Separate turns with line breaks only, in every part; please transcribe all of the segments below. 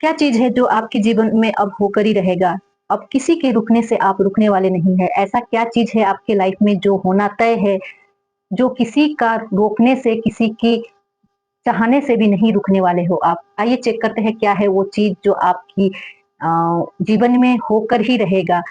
क्या चीज़ है जो आपके जीवन में अब होकर ही रहेगा? अब किसी के रुकने से आप रुकने वाले नहीं हैं। ऐसा क्या चीज़ है आपके लाइफ में जो होना तय है, जो किसी का रोकने से, किसी की चाहने से भी नहीं रुकने वाले हो आप? आइए चेक करते हैं क्या है वो चीज़ जो आपकी जीवन में होकर ही रहेगा।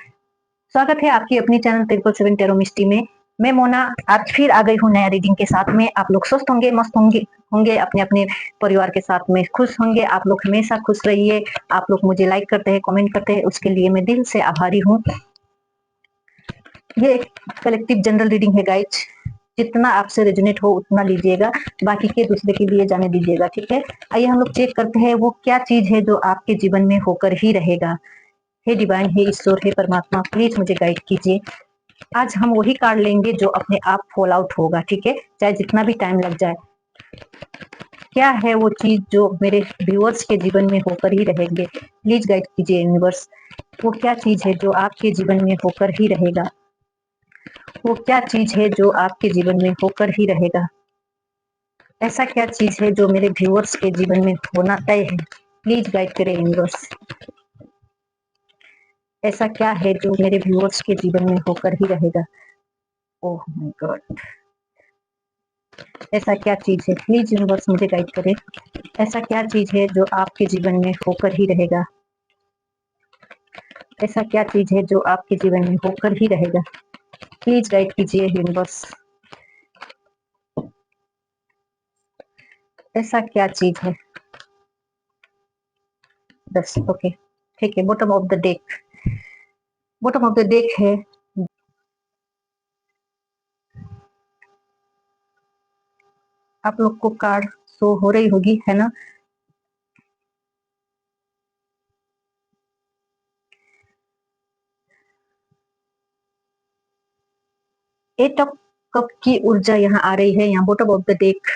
स्वागत है आपकी अपनी चैनल 777 टैरो मिस्ट्री में। मैं मोना आज फिर आ गई हूँ नया रीडिंग के साथ में। आप लोग स्वस्थ होंगे, मस्त होंगे होंगे अपने-अपने परिवार के साथ में खुश होंगे। आप लोग हमेशा खुश रहिए। आप लोग मुझे लाइक करते हैं, कमेंट करते हैं, उसके लिए मैं दिल से आभारी हूँ। ये एक कलेक्टिव जनरल रीडिंग है गाइज। जितना आपसे रेजोनेट हो उतना लीजिएगा, बाकी के दूसरे के लिए जाने दीजिएगा, ठीक है? आइए हम लोग चेक करते हैं वो क्या चीज़ है जो आपके जीवन में होकर ही रहेगा। हे डिवाइन, हे ईश्वर, हे परमात्मा, प्लीज मुझे गाइड कीजिए। आज हम वही कार्ड लेंगे जो अपने आप फॉल आउट होगा, ठीक है? चाहे जितना भी टाइम लग जाए। क्या है वो चीज जो मेरे व्यूअर्स के जीवन में होकर ही रहेंगे? प्लीज गाइड कीजिए यूनिवर्स। वो क्या चीज है जो आपके जीवन में होकर ही रहेगा? वो क्या चीज है जो आपके जीवन में होकर ही रहेगा? ऐसा क्या चीज है जो मेरे व्यूअर्स के जीवन में होना तय है? प्लीज गाइड करें यूनिवर्स। ऐसा क्या है जो मेरे व्यूअर्स के जीवन में होकर ही रहेगा? ओह माय गॉड, ऐसा क्या चीज है? प्लीज यूनिवर्स मुझे गाइड करें। ऐसा क्या चीज है जो आपके जीवन में होकर ही रहेगा? ऐसा क्या चीज है जो आपके जीवन में होकर ही रहेगा? प्लीज गाइड कीजिए यूनिवर्स। ऐसा क्या चीज है? बस ओके, ठीक है। Bottom of the deck, bottom of the deck है। आप लोग को कार्ड शो हो रही होगी, है ना? एट ऑफ कप की ऊर्जा यहाँ आ रही है, यहाँ बॉटम ऑफ द डेक।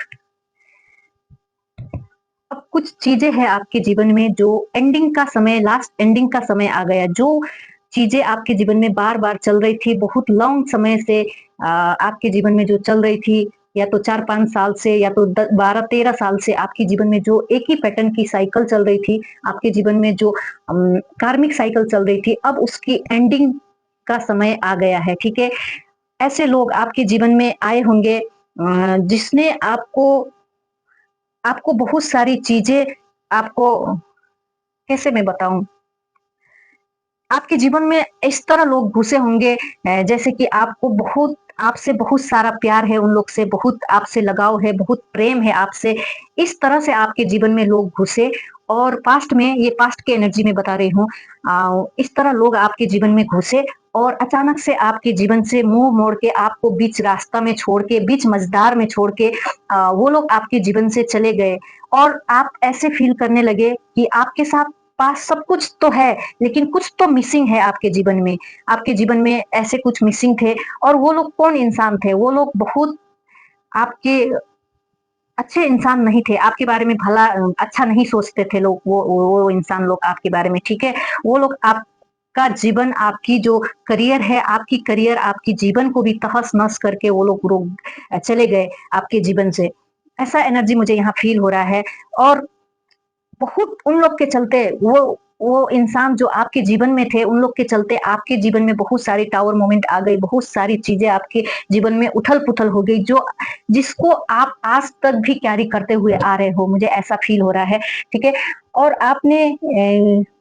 अब कुछ चीजें हैं आपके जीवन में जो एंडिंग का समय, लास्ट एंडिंग का समय आ गया। जो चीजें आपके जीवन में बार बार चल रही थी, बहुत लॉन्ग समय से आपके जीवन में जो चल रही थी, या तो 4-5 साल से, या तो 12-13 साल से आपके जीवन में जो एक ही पैटर्न की साइकिल चल रही थी, आपके जीवन में जो कार्मिक साइकिल चल रही थी, अब उसकी एंडिंग का समय आ गया है, ठीक है? ऐसे लोग आपके जीवन में आए होंगे जिसने आपको आपको बहुत सारी चीजें, आपको कैसे मैं बताऊं, आपके जीवन में इस तरह लोग घुसे होंगे जैसे कि आपको बहुत, आपसे बहुत सारा प्यार है, उन लोग से बहुत आपसे लगाव है, बहुत प्रेम है आपसे। इस तरह से आपके जीवन में लोग घुसे, और पास्ट में, ये पास्ट की एनर्जी में बता रही हूँ, इस तरह लोग आपके जीवन में घुसे और अचानक से आपके जीवन से मुंह मोड़ के आपको बीच रास्ता में छोड़ के, बीच मझधार में छोड़ के वो लोग आपके जीवन से चले गए। और आप ऐसे फील करने लगे कि आपके साथ पास सब कुछ तो है, लेकिन कुछ तो मिसिंग है आपके जीवन में। आपके जीवन में ऐसे कुछ मिसिंग थे। और वो लोग कौन इंसान थे? वो लोग बहुत आपके अच्छे इंसान नहीं थे, आपके बारे में भला अच्छा नहीं सोचते थे लोग, वो इंसान लोग आपके बारे में, ठीक है? वो लोग आपका जीवन, आपकी जो करियर है, आपकी करियर, आपकी जीवन को भी तहस-नहस करके वो लोग चले गए आपके जीवन से। ऐसा एनर्जी मुझे यहाँ फील हो रहा है। और बहुत उन लोग के चलते, वो इंसान जो आपके जीवन में थे, उन लोग के चलते आपके जीवन में बहुत सारी टावर मोमेंट आ गई, बहुत सारी चीजें आपके जीवन में उथल-पुथल हो गई, जो जिसको आप आज तक भी कैरी करते हुए आ रहे हो, मुझे ऐसा फील हो रहा है, ठीक है? और आपने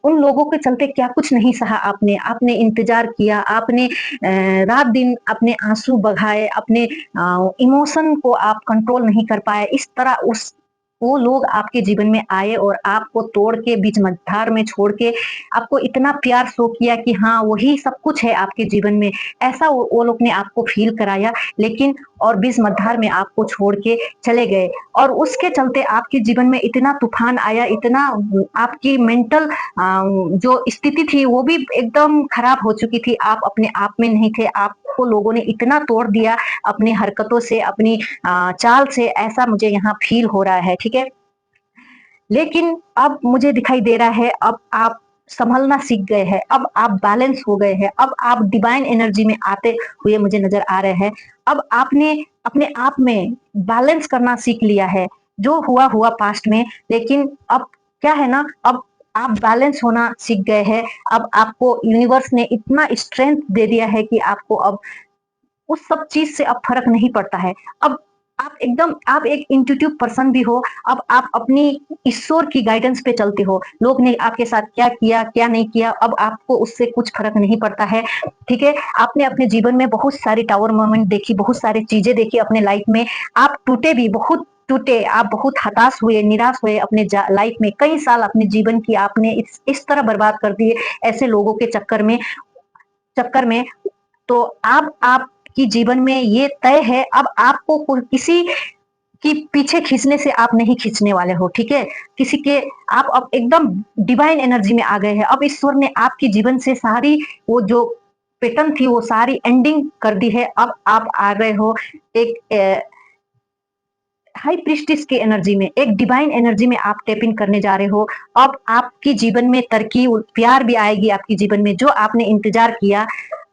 उन लोगों के चलते क्या कुछ नहीं सहा, आपने आपने इंतजार किया, आपने रात दिन अपने आंसू बहाए, अपने इमोशन को आप कंट्रोल नहीं कर पाए। इस तरह उस वो लोग आपके जीवन में आए और आपको तोड़ के बीच मझधार में छोड़ के आपको इतना प्यार शो किया कि हाँ, वही सब कुछ है आपके जीवन में। ऐसा वो लोग ने आपको फील कराया, लेकिन और बीच मझधार में आपको छोड़ के चले गए। और उसके चलते आपके जीवन में इतना तूफान आया, इतना आपकी मेंटल जो स्थिति थी वो भी एकदम खराब हो चुकी थी। आप अपने आप में नहीं थे, आपको लोगों ने इतना तोड़ दिया अपनी हरकतों से, अपनी चाल से, ऐसा मुझे यहाँ फील हो रहा है, ठीक है? लेकिन अब मुझे दिखाई दे रहा है, अब आप संभलना सीख गए हैं, अब आप बैलेंस हो गए हैं, अब आप डिवाइन एनर्जी में आते हुए मुझे नजर आ रहे हैं। अब आपने अपने आप में बैलेंस करना सीख लिया है। जो हुआ हुआ पास्ट में, लेकिन अब क्या है ना, अब आप बैलेंस होना सीख गए हैं। अब आपको यूनिवर्स ने इतना स्ट्रेंथ दे दिया है कि आपको अब उस सब चीज़ से अब फ़र्क नहीं पड़ता है। अब आप एक इंट्यूटिव पर्सन भी हो, अब आप अपनी ईश्वर की गाइडेंस पे चलते हो। लोग ने आपके साथ क्या किया, क्या नहीं किया, अब आपको उससे कुछ फ़र्क नहीं पड़ता है, ठीक है? आपने अपने जीवन में बहुत सारी टावर मोमेंट देखी, बहुत सारी चीज़ें देखी अपने लाइफ़ में। आप टूटे भी, बहुत टूटे, आप बहुत हताश हुए, निराश हुए अपने लाइफ़ में। कई साल अपने जीवन की आपने इस तरह बर्बाद कर दिए, ऐसे लोगों के चक्कर में। तो अब आपकी जीवन में ये तय है, अब आपको किसी की पीछे खींचने से आप नहीं खींचने वाले हो, ठीक है? किसी के आप अब एकदम डिवाइन एनर्जी में आ गए हैं। अब ईश्वर ने आपके जीवन से सारी वो जो पैटर्न थी वो सारी एंडिंग कर दी है। अब आप आ गए हो एक हाई प्रीस्टिस की एनर्जी में, एक डिवाइन एनर्जी में आप टैप इन करने जा रहे हो। अब आपके जीवन में तरक्की, प्यार भी आएगी आपके जीवन में। जो आपने इंतज़ार किया,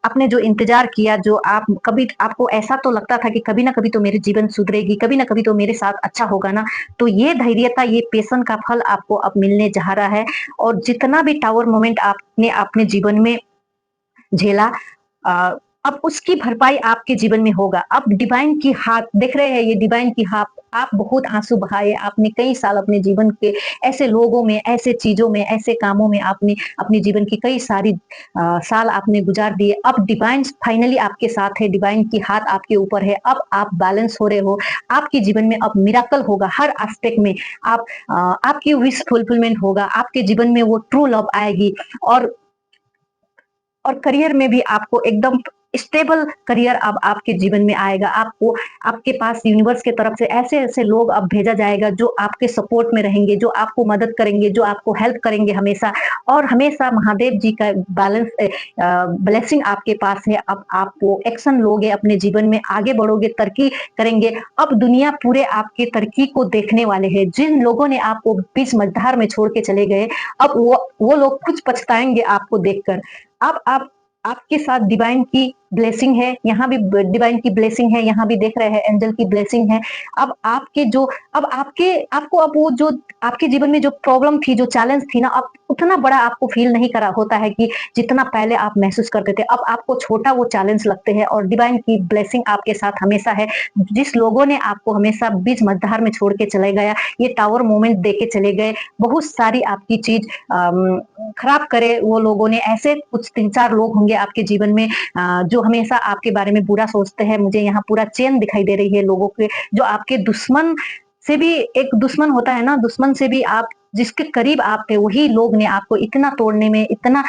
आपने जो इंतज़ार किया, जो आप कभी आपको ऐसा तो लगता था कि कभी ना कभी तो मेरे जीवन सुधरेगी, कभी ना कभी तो मेरे साथ अच्छा होगा ना, तो ये धैर्यता, ये पेशन का फल आपको अब मिलने जा रहा है। और जितना भी टावर मोमेंट आपने अपने जीवन में झेला, अ, अब उसकी भरपाई आपके जीवन में होगा। अब डिवाइन की हाथ देख रहे हैं, ये डिवाइन की हाथ, आप बहुत आँसू बहाए, आपने कई साल अपने जीवन के ऐसे लोगों में, ऐसे चीज़ों में, ऐसे कामों में आपने अपने जीवन की कई सारी साल आपने गुज़ार दिए। अब डिवाइन फाइनली आपके साथ है, डिवाइन की हाथ आपके ऊपर है, अब आप बैलेंस हो रहे हो। आपके जीवन में अब मिरेकल होगा हर एस्पेक्ट में। आपकी विश फुलफिलमेंट होगा, आपके जीवन में वो ट्रू लव आएगी। और करियर में भी आपको एकदम स्टेबल करियर अब आपके जीवन में आएगा। आपको आपके पास यूनिवर्स की तरफ से ऐसे-ऐसे लोग अब भेजा जाएगा जो आपके सपोर्ट में रहेंगे, जो आपको मदद करेंगे, जो आपको हेल्प करेंगे हमेशा। और हमेशा महादेव जी का ब्लेसिंग आपके पास है। अब आप वो एक्शन लोगे अपने जीवन में, आगे बढ़ोगे, तरक्की करेंगे। अब दुनिया पूरे आपके तरक्की को देखने वाले हैं। जिन लोगों ने आपको बीच मझधार में छोड़ के चले गए, अब वो लोग कुछ पछताएँगे आपको देखकर। अब आपके साथ डिवाइन की ब्लेसिंग है, यहाँ भी डिवाइन की ब्लेसिंग है, यहाँ भी देख रहे हैं एंजल की ब्लेसिंग है। अब आपके जो अब आपके आपको अब वो जो आपके जीवन में जो प्रॉब्लम थी, जो चैलेंज थी ना, अब उतना बड़ा आपको फील नहीं करा होता है कि जितना पहले आप महसूस करते थे। अब आपको छोटा वो चैलेंज लगते हैं और डिवाइन की ब्लेसिंग आपके साथ हमेशा है। जिस लोगों ने आपको हमेशा बीच मझधार में छोड़ के चले गया, ये टावर मोमेंट दे के चले गए, बहुत सारी आपकी चीज़ खराब करे वो लोगों ने, ऐसे कुछ 3-4 लोग होंगे आपके जीवन में जो हमेशा आपके बारे में बुरा सोचते हैं। मुझे यहाँ पूरा चेन दिखाई दे रही है लोगों के, जो आपके दुश्मन से भी, एक दुश्मन होता है ना, दुश्मन से भी आप जिसके करीब आप थे, वही लोग ने आपको इतना तोड़ने में इतना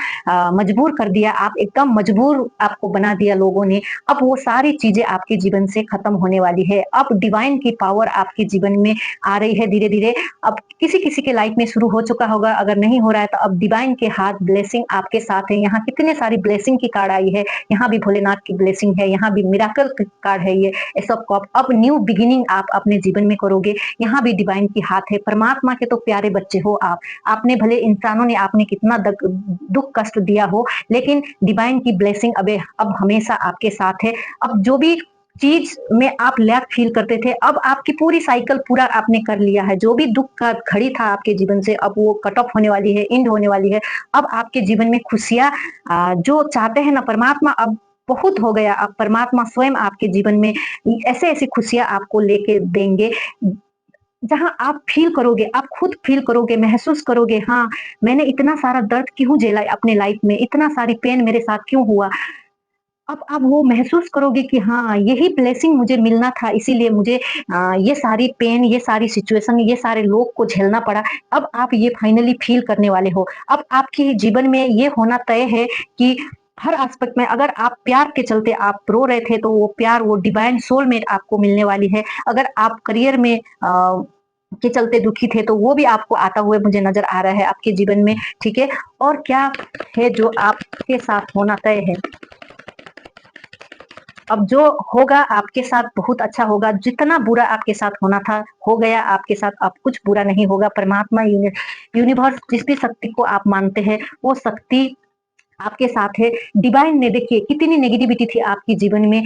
मजबूर कर दिया, आप एकदम मजबूर आपको बना दिया लोगों ने। अब वो सारी चीज़ें आपके जीवन से खत्म होने वाली है। अब डिवाइन की पावर आपके जीवन में आ रही है धीरे-धीरे। अब किसी-किसी के लाइफ में शुरू हो चुका होगा, अगर नहीं हो रहा है तो अब डिवाइन के हाथ ब्लेसिंग आपके साथ है। यहाँ कितने सारी ब्लेसिंग की कार्ड आई है, यहाँ भी भोलेनाथ की ब्लेसिंग है, यहाँ भी मिरेकल की कार्ड है ये सबको अब न्यू बिगिनिंग आप अपने जीवन में करोगे, यहाँ भी डिवाइन की हाथ है। परमात्मा के तो प्यारे बच्चे हो आप। आपने भले इंसानों ने आपने कितना दुःख कष्ट दिया हो, लेकिन डिवाइन की ब्लेसिंग अब हमेशा आपके साथ है। अब जो भी चीज़ में आप लैक फ़ील करते थे, अब आपकी पूरी साइकिल पूरा आपने कर लिया है। जो भी दुःख का घड़ी था आपके जीवन से, अब वो कट ऑफ होने वाली है, एंड होने वाली है। अब आपके जीवन में खुशियाँ जो चाहते हैं ना परमात्मा, अब बहुत हो गया। अब परमात्मा स्वयं आपके जीवन में ऐसे-ऐसी खुशियाँ आपको लेके देंगे, जहाँ आप फ़ील करोगे, आप खुद फ़ील करोगे, महसूस करोगे, हाँ, मैंने इतना सारा दर्द क्यों झेला अपने लाइफ़ में, इतना सारी पेन मेरे साथ क्यों हुआ। अब आप वो महसूस करोगे कि हाँ, यही ब्लेसिंग मुझे मिलना था, इसीलिए मुझे ये सारी पेन, ये सारी सिचुएशन, ये सारे लोग को झेलना पड़ा। अब आप ये फाइनली फ़ील करने वाले हो। अब आपके जीवन में ये होना तय है कि हर एस्पेक्ट में, अगर आप प्यार के चलते आप रो रहे थे, तो वो प्यार, वो डिवाइन सोलमेट आपको मिलने वाली है। अगर आप करियर में के चलते दुखी थे, तो वो भी आपको आता हुआ मुझे नज़र आ रहा है आपके जीवन में, ठीक है? और क्या है जो आपके साथ होना तय है। अब जो होगा आपके साथ बहुत अच्छा होगा, जितना बुरा आपके साथ होना था, हो गया आपके साथ, अब कुछ बुरा नहीं होगा। परमात्मा यूनिवर्स जिस भी शक्ति को आप मानते हैं, वो शक्ति आपके साथ है। डिवाइन ने देखिए कितनी नेगेटिविटी थी आपके जीवन में,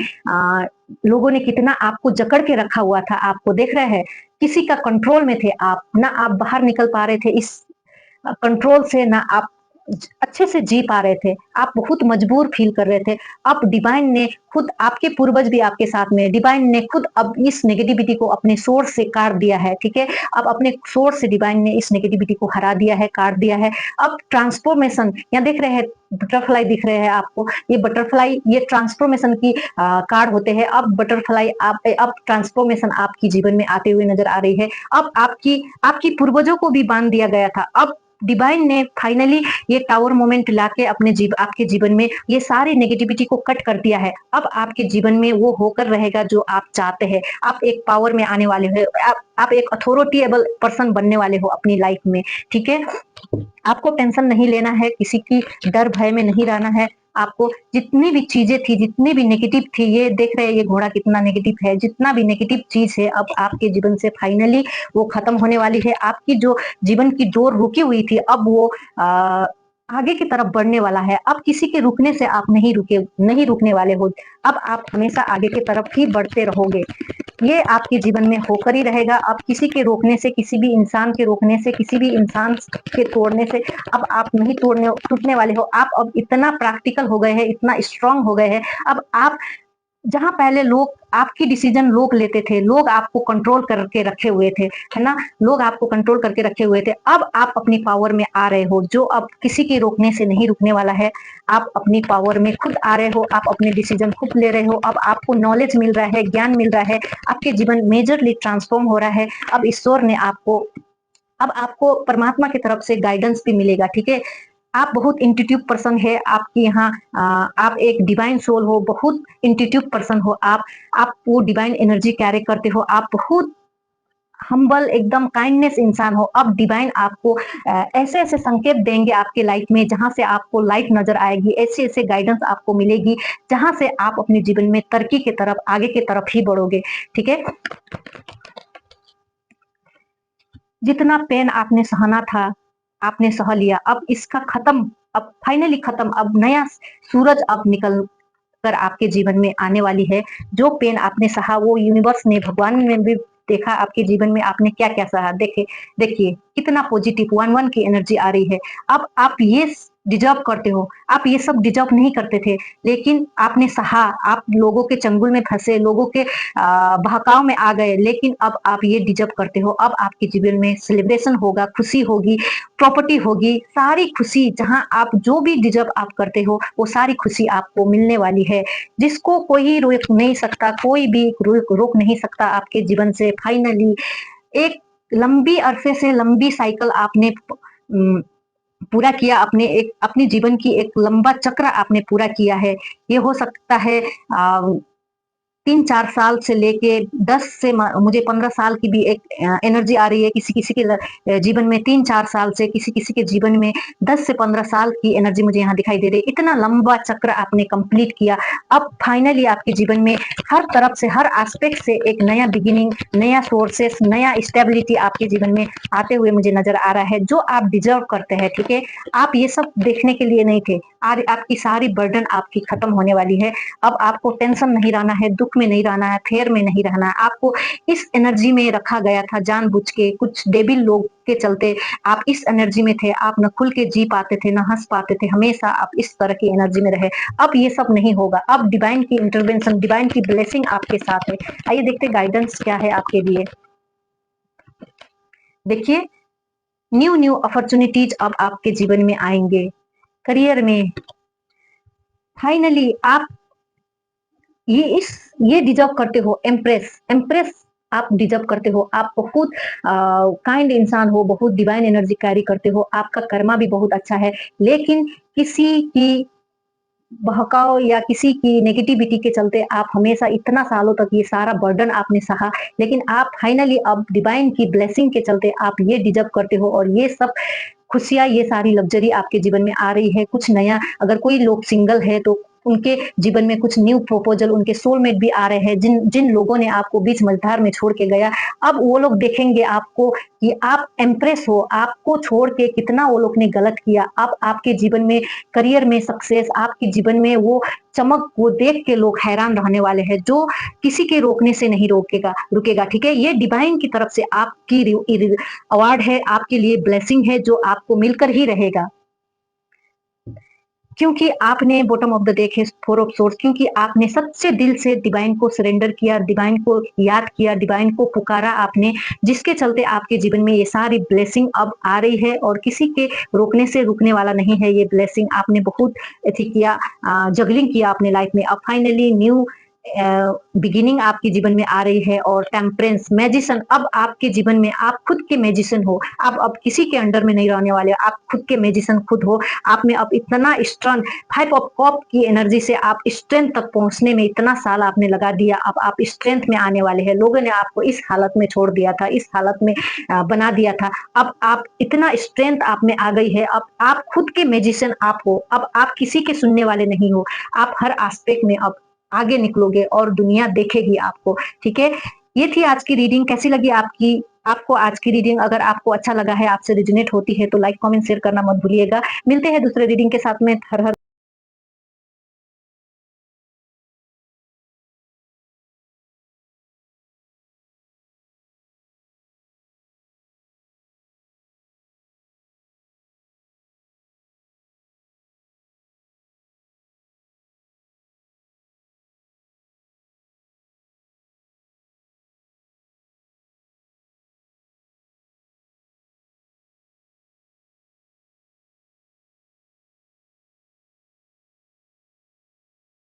लोगों ने कितना आपको जकड़ के रखा हुआ था, आपको देख रहे हैं, किसी का कंट्रोल में थे आप, ना आप बाहर निकल पा रहे थे इस कंट्रोल से, ना आप अच्छे से जी पा रहे थे, आप बहुत मजबूर फील कर रहे थे। अब डिवाइन ने खुद, आपके पूर्वज भी आपके साथ में, डिवाइन ने खुद अब इस नेगेटिविटी को अपने सोर्स से काट दिया है, ठीक है? अब अपने सोर्स से डिवाइन ने इस नेगेटिविटी को हरा दिया है, काट दिया है। अब ट्रांसफॉर्मेशन, यहाँ देख रहे हैं बटरफ्लाई दिख रहे हैं आपको, ये बटरफ्लाई, ये ट्रांसफॉर्मेशन की कार्ड होते हैं। अब बटरफ्लाई, आप अब ट्रांसफॉर्मेशन आपकी जीवन में आते हुए नजर आ रही है। अब आपकी आपकी पूर्वजों को भी बांध दिया गया था, अब डिवाइन ने फाइनली ये टावर मोमेंट लाके आपके जीवन में ये सारी नेगेटिविटी को कट कर दिया है। अब आपके जीवन में वो होकर रहेगा जो आप चाहते हैं। आप एक पावर में आने वाले हो, आप एक अथॉरिटेबल पर्सन बनने वाले हो अपनी लाइफ में, ठीक है? आपको टेंशन नहीं लेना है, किसी की डर भय में नहीं रहना है। आपको जितनी भी चीजें थी, जितनी भी नेगेटिव थी, ये देख रहे हैं ये घोड़ा कितना नेगेटिव है, जितना भी नेगेटिव चीज है अब आपके जीवन से फाइनली वो खत्म होने वाली है। आपकी जो जीवन की डोर रुकी हुई थी, अब वो आगे की तरफ बढ़ने वाला है। अब किसी के रुकने से आप नहीं रुकने वाले हो। अब आप हमेशा आगे की तरफ ही बढ़ते रहोगे। ये आपके जीवन में होकर ही रहेगा। अब किसी के रोकने से, किसी भी इंसान के रोकने से, किसी भी इंसान के तोड़ने से अब आप नहीं टूटने वाले हो। आप अब इतना प्रैक्टिकल हो गए हैं, इतना स्ट्रांग हो गए हैं। अब आप, जहाँ पहले लोग आपकी डिसीजन लोग लेते थे, लोग आपको कंट्रोल करके रखे हुए थे, है ना? लोग आपको कंट्रोल करके रखे हुए थे। अब आप अपनी पावर में आ रहे हो, जो अब किसी के रोकने से नहीं रुकने वाला है। आप अपनी पावर में खुद आ रहे हो, आप अपने डिसीजन खुद ले रहे हो। अब आपको नॉलेज मिल रहा है, ज्ञान मिल रहा है, आपके जीवन मेजरली ट्रांसफॉर्म हो रहा है। अब ईश्वर ने आपको परमात्मा की तरफ से गाइडेंस भी मिलेगा, ठीक है? आप बहुत इंट्यूटिव पर्सन है, आपके यहाँ आप एक डिवाइन सोल हो, बहुत इंट्यूटिव पर्सन हो आप वो डिवाइन एनर्जी कैरी करते हो, आप बहुत हम्बल, एकदम काइंडनेस इंसान हो। अब डिवाइन आपको ऐसे ऐसे संकेत देंगे आपके लाइफ में, जहां से आपको लाइफ नजर आएगी, ऐसे ऐसे गाइडेंस आपको मिलेगी, जहां से आप अपने जीवन में तरक्की की तरफ, आगे की तरफ ही बढ़ोगे, ठीक है? जितना पेन आपने सहना था, आपने सह लिया। अब इसका खत्म, अब फाइनली खत्म, अब नया सूरज अब निकल कर आपके जीवन में आने वाली है। जो पेन आपने सहा, वो यूनिवर्स ने, भगवान ने भी देखा आपके जीवन में आपने क्या-क्या सहा। देखिए कितना पॉजिटिव 1-1 की एनर्जी आ रही है। अब आप ये डिज़र्व करते हो, आप ये सब डिज़र्व नहीं करते थे, लेकिन आपने सहा, आप लोगों के चंगुल में फँसे, लोगों के बहकाव में आ गए, लेकिन अब आप ये डिज़र्व करते हो। अब आपके जीवन में सेलिब्रेशन होगा, खुशी होगी, प्रॉपर्टी होगी, सारी खुशी, जहाँ आप जो भी डिज़र्व आप करते हो, वो सारी खुशी आपको मिलने वाली है। जिसको कोई रोक नहीं सकता, कोई भी रोक नहीं सकता आपके जीवन से। फाइनली एक लंबी अरसे से लंबी साइकिल आपने पूरा किया, अपने एक अपने जीवन की एक लंबा चक्र आपने पूरा किया है। ये हो सकता है 3-4 साल से लेके 10 से मुझे 15 साल की भी एक एनर्जी आ रही है। किसी-किसी के जीवन में 3-4 साल से, किसी-किसी के जीवन में 10 से 15 साल की एनर्जी मुझे यहाँ दिखाई दे रही है। इतना लंबा चक्र आपने कंप्लीट किया। अब फाइनली आपके जीवन में हर तरफ से, हर एस्पेक्ट से एक नया बिगिनिंग, नया सोर्सेस, नया स्टेबिलिटी आपके जीवन में आते हुए मुझे नज़र आ रहा है, जो आप डिज़र्व करते हैं, ठीक है? आप ये सब देखने के लिए नहीं थे। आपकी सारी बर्डन आपकी खत्म होने वाली है। अब आपको टेंशन नहीं रहना है, दुःख में नहीं रहना है, फेयर में नहीं रहना है। आपको इस एनर्जी में रखा गया था जानबूझ के, कुछ डेविल लोग के चलते आप इस एनर्जी में थे। आप न खुल के जी पाते थे, न हँस पाते थे, हमेशा आप इस तरह की एनर्जी में रहे। अब ये सब नहीं होगा। अब डिवाइन की इंटरवेंशन, डिवाइन की ब्लेसिंग आपके साथ है। आइए देखते हैं गाइडेंस क्या है आपके लिए। देखिए, न्यू अपॉर्चुनिटीज अब आपके जीवन में आएंगे, करियर में। फाइनली आप ये डिजर्व करते हो। एम्प्रेस आप डिजर्व करते हो। आप बहुत काइंड इंसान हो, बहुत डिवाइन एनर्जी कैरी करते हो, आपका कर्मा भी बहुत अच्छा है। लेकिन किसी की बहकाव या किसी की नेगेटिविटी के चलते आप हमेशा इतना सालों तक ये सारा बर्डन आपने सहा, लेकिन आप फाइनली अब डिवाइन की ब्लेसिंग के चलते आप ये डिजर्व करते हो, और ये सब खुशियाँ, ये सारी लग्जरी आपके जीवन में आ रही है। कुछ नया, अगर कोई लोग सिंगल है तो उनके जीवन में कुछ न्यू प्रपोज़ल, उनके सोलमेट भी आ रहे हैं, जिन जिन लोगों ने आपको बीच मझधार में छोड़ के गया, अब वो लोग देखेंगे आपको कि आप इम्प्रेस हो, आपको छोड़ के कितना वो लोग ने गलत किया। अब आपके जीवन में करियर में सक्सेस, आपके जीवन में वो चमक को देख के लोग हैरान रहने वाले हैं, जो किसी के रोकने से नहीं रोकेगा रुकेगा, ठीक है? ये डिवाइन की तरफ से आपकी अवार्ड है, आपके लिए ब्लेसिंग है, जो आपको मिलकर ही रहेगा। क्योंकि आपने बॉटम ऑफ द डेक है फोर ऑफ सोर्स, क्योंकि आपने सच्चे दिल से डिवाइन को सरेंडर किया, डिवाइन को याद किया, डिवाइन को पुकारा आपने, जिसके चलते आपके जीवन में ये सारी ब्लेसिंग अब आ रही है और किसी के रोकने से रुकने वाला नहीं है ये ब्लेसिंग। आपने बहुत एथी किया, जगलिंग किया अपने लाइफ में, अब फाइनली न्यू बिगिनिंग आपके जीवन में आ रही है। और टेम्परेंस, मैजिशियन, अब आपके जीवन में आप खुद के मैजिशियन हो, आप अब किसी के अंडर में नहीं रहने वाले, आप खुद के मैजिशियन खुद हो। आप में अब इतना स्ट्रेंथ, फाइव ऑफ कप की एनर्जी से आप स्ट्रेंथ तक पहुंचने में इतना साल आपने लगा दिया, अब आप स्ट्रेंथ में आने वाले हैं। लोगों ने आपको इस हालत में छोड़ दिया था, इस हालत में बना दिया था, अब आप इतना स्ट्रेंथ आप में आ गई है, अब आप खुद के मैजिशियन आप हो, अब आप किसी के सुनने वाले नहीं हो, आप हर एस्पेक्ट में अब आगे निकलोगे और दुनिया देखेगी आपको, ठीक है? ये थी आज की रीडिंग, कैसी लगी आपको आज की रीडिंग? अगर आपको अच्छा लगा है, आपसे रिजोनेट होती है तो लाइक, कमेंट, शेयर करना मत भूलिएगा। मिलते हैं दूसरे रीडिंग के साथ में। हर हर